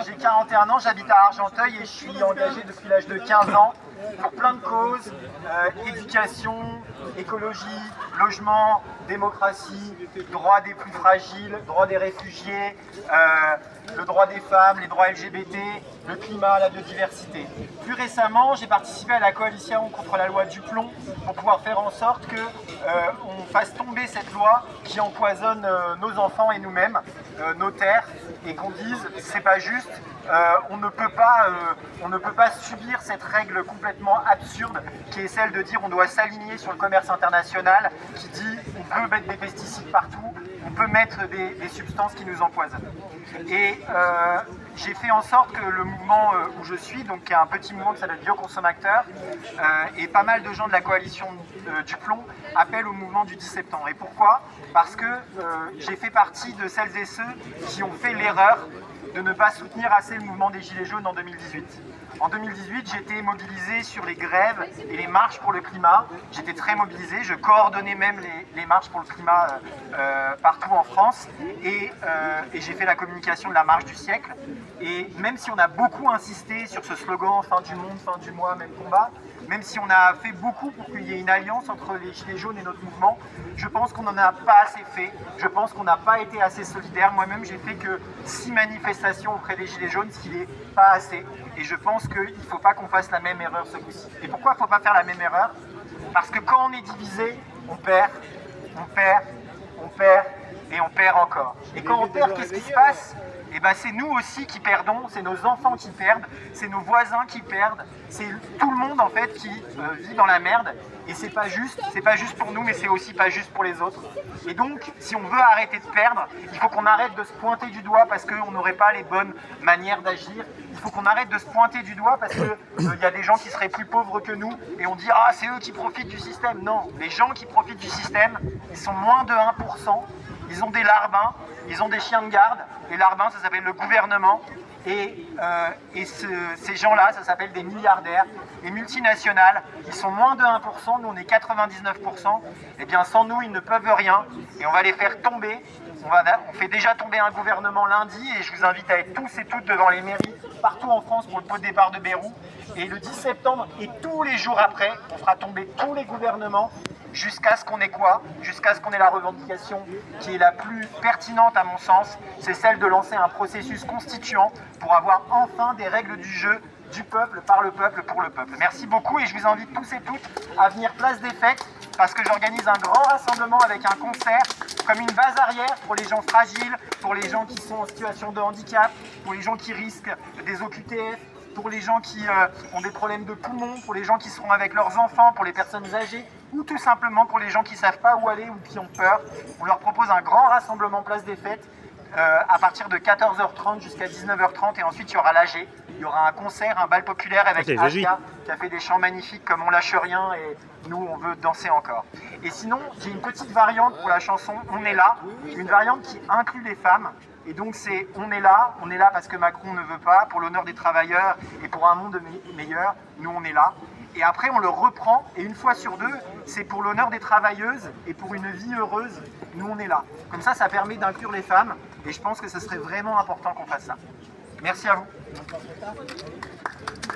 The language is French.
J'ai 41 ans, j'habite à Argenteuil et je suis engagé depuis l'âge de 15 ans pour plein de causes, éducation, écologie, logement, démocratie, droits des plus fragiles, droits des réfugiés, le droit des femmes, les droits LGBT, le climat, la biodiversité. Plus récemment, j'ai participé à la coalition contre la loi Duplon pour pouvoir faire en sorte que on fasse tomber cette loi qui empoisonne nos enfants et nous-mêmes, nos terres, et qu'on dise c'est pas juste, on ne peut pas subir cette règle complètement absurde qui est celle de dire on doit s'aligner sur le commerce international qui dit on peut mettre des pesticides partout, on peut mettre des substances qui nous empoisonnent. Et j'ai fait en sorte que le mouvement où je suis, donc qui est un petit mouvement qui s'appelle Bioconsommateurs, et pas mal de gens de la coalition Duplon appellent au mouvement du 10 septembre. Et pourquoi ? Parce que j'ai fait partie de celles et ceux qui ont fait l'erreur de ne pas soutenir assez le mouvement des Gilets jaunes en 2018. En 2018, j'étais mobilisé sur les grèves et les marches pour le climat. J'étais très mobilisé, je coordonnais même les marches pour le climat partout en France. Et j'ai fait la communication de la marche du siècle. Et même si on a beaucoup insisté sur ce slogan « fin du monde, fin du mois, même combat », même si on a fait beaucoup pour qu'il y ait une alliance entre les Gilets jaunes et notre mouvement, je pense qu'on n'en a pas assez fait. Je pense qu'on n'a pas été assez solidaires. Moi-même, j'ai fait que 6 manifestations auprès des Gilets jaunes, ce qui n'est pas assez. Et je pense qu'il ne faut pas qu'on fasse la même erreur ce coup-ci. Et pourquoi il ne faut pas faire la même erreur ? Parce que quand on est divisé, on perd, on perd, on perd et on perd encore. Et quand on perd, qu'est-ce qui se passe ? Et ben c'est nous aussi qui perdons, c'est nos enfants qui perdent, c'est nos voisins qui perdent, c'est tout le monde en fait qui vit dans la merde. Et c'est pas juste pour nous, mais c'est aussi pas juste pour les autres. Et donc, si on veut arrêter de perdre, il faut qu'on arrête de se pointer du doigt parce qu'on n'aurait pas les bonnes manières d'agir. Il faut qu'on arrête de se pointer du doigt parce qu'il y a des gens qui seraient plus pauvres que nous et on dit « Ah, c'est eux qui profitent du système ». Non, les gens qui profitent du système, ils sont moins de 1%. Ils ont des larbins, ils ont des chiens de garde. Les larbins, ça s'appelle le gouvernement. Et ces gens-là, ça s'appelle des milliardaires. Les multinationales, ils sont moins de 1%, nous on est 99%. Et bien sans nous, ils ne peuvent rien. Et on va les faire tomber. On fait déjà tomber un gouvernement lundi. Et je vous invite à être tous et toutes devant les mairies, partout en France, pour le pot de départ de Bayrou. Et le 10 septembre, et tous les jours après, on fera tomber tous les gouvernements. Jusqu'à ce qu'on ait quoi ? Jusqu'à ce qu'on ait la revendication qui est la plus pertinente à mon sens, c'est celle de lancer un processus constituant pour avoir enfin des règles du jeu du peuple, par le peuple, pour le peuple. Merci beaucoup et je vous invite tous et toutes à venir place des Fêtes parce que j'organise un grand rassemblement avec un concert comme une base arrière pour les gens fragiles, pour les gens qui sont en situation de handicap, pour les gens qui risquent des OQTF, pour les gens qui ont des problèmes de poumons, pour les gens qui seront avec leurs enfants, pour les personnes âgées, ou tout simplement pour les gens qui ne savent pas où aller ou qui ont peur. On leur propose un grand rassemblement place des Fêtes à partir de 14h30 jusqu'à 19h30 et ensuite il y aura l'AG. Il y aura un concert, un bal populaire avec Asia qui a fait des chants magnifiques comme On lâche rien et nous on veut danser encore. Et sinon j'ai une petite variante pour la chanson On est là, une variante qui inclut les femmes. Et donc c'est on est là parce que Macron ne veut pas, pour l'honneur des travailleurs et pour un monde meilleur, nous on est là. Et après on le reprend et une fois sur deux, c'est pour l'honneur des travailleuses et pour une vie heureuse, nous on est là. Comme ça permet d'inclure les femmes et je pense que ce serait vraiment important qu'on fasse ça. Merci à vous.